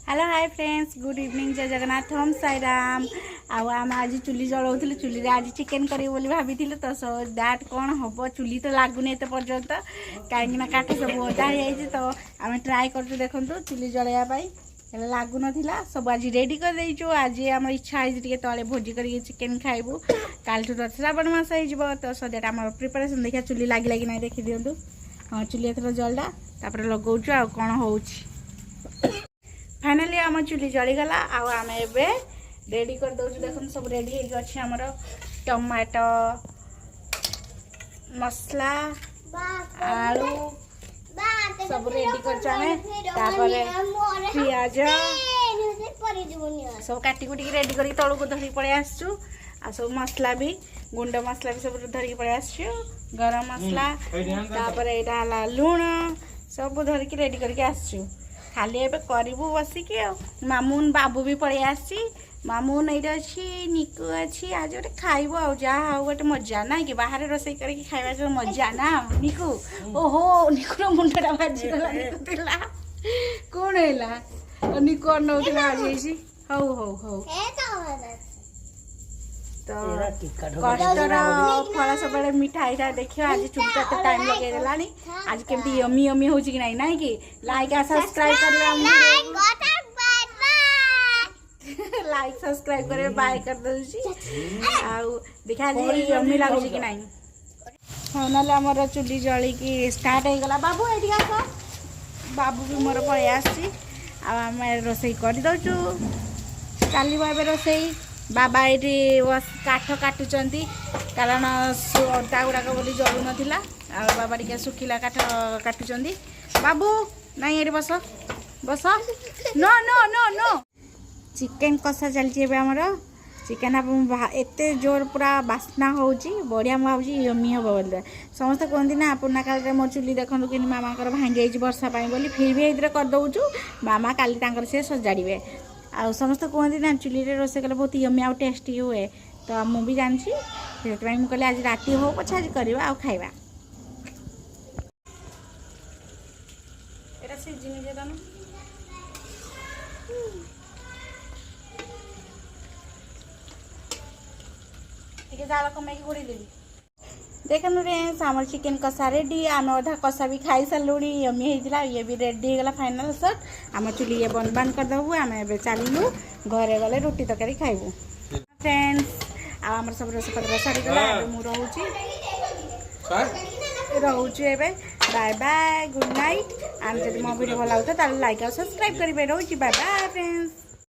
Hello hi friends good evening जय जगन्नाथ हम साईराम आम आज चुली जलाऊल चुली आज चिकेन करी भाभी तो सो दैट कौन हम चुली तो लगुनि एत पर्यंत कहीं काठ सब ओदा हो तो आम ट्राए कर देखु चुली जलैयापाई लगुन सब आज रेडी कर देचु आज आम इच्छा है तले भोजी कर चिकेन खाइबू काल तो श्रावण मास हो तो सो दैट आम प्रिपरेशन देखा चुली लगी लगी ना देखी दिंतु हाँ चुली एथर जलदा तापर लगाऊँ आ कौन हो फाइनाली आम चुली जलीगला आम एबे रेडी कर दौर देखो सब रेडी होगी आमर टमाटो मसला आलू सब रेडी कर पियाज सब काटी कुटी रेडी कर तौक धरिक पलि आसचु आ सब मसला भी गुंड मसला भी सब धरिक पलि आसचु गरम मसला तापर यहाँ लुण सब धरिक रेडी करके आसचु खाली एबे करिबू बसिकी मामून बाबू भी पलि आसी मामून ये अच्छी निकू अच्छी आज गोटे खाइब आ जहाँ गोटे मजा ना कि बाहर रोसई करके खाइबा जो मजा ना निकू ओहो निकुर मुंडा बाजीगला निकुला कौन है निकू अनौला आज हौ हौ हौ तो कष्टर फल सब मिठा ही देखिए आज चुटा तो टाइम लगे देलानी आज केमती यमी यमी हो कि नहीं ना कि लाइक आ सब्सक्राइब कर लाइक सब्सक्राइब करे बाय कर दउची आउ देखा जे यमी लागुची कि नहीं फाइनली हमर चुली जली की स्टार्ट हो गला बाबू एठी आस बाबू भी मोर पळे आसी आ हम रोसई कर दउचू चाली बाबे रोसई बाबा ये काठ काटुंट कारण अटा गुड़ाक बोली जलू नाला बाबा टे सुखिला काठ काटुंट बाबू नहीं ये बस बस no no no no chicken कषा चलती आमर चिकेन एत जोर पूरा बास्ना हो बढ़िया मुझे यमी हम बोल समस्ते कहते ना पुना काल मो चुली देखूँ कि मामा भांगी जाइए वर्षा बोली फिर भी ये करदे मामा काली सी सजाड़े आ समस्त कहते ना चुली रोसे कले बहुत यमी आ टेस्टी हुए तो मुझे जानी से कहली आज राति हो पछे आज करवा आ खाइबा एटा सिजिनी जे दानो ठीक जाल कमे घोड़ी देवी देखनु फ्रेंड्स आमर चिकेन कषा रेडी आम अधा कषा भी खाई सारूँ यमी होता ये भी रेडी होगा फाइनल शॉट आम चुली ये बंद बंद करदेबू आम ए चलू घरे गले रुटी तरकारी खाइबू फ्रेंड्स आम सब रोषपत्र सारीगला मुझे रोचे एवं बाय बाय गुड नाइट आम जब मो वीडियो भल लगे तो लाइक और सब्सक्राइब करेंगे रोचे बाय बाय फ्रेंड्स।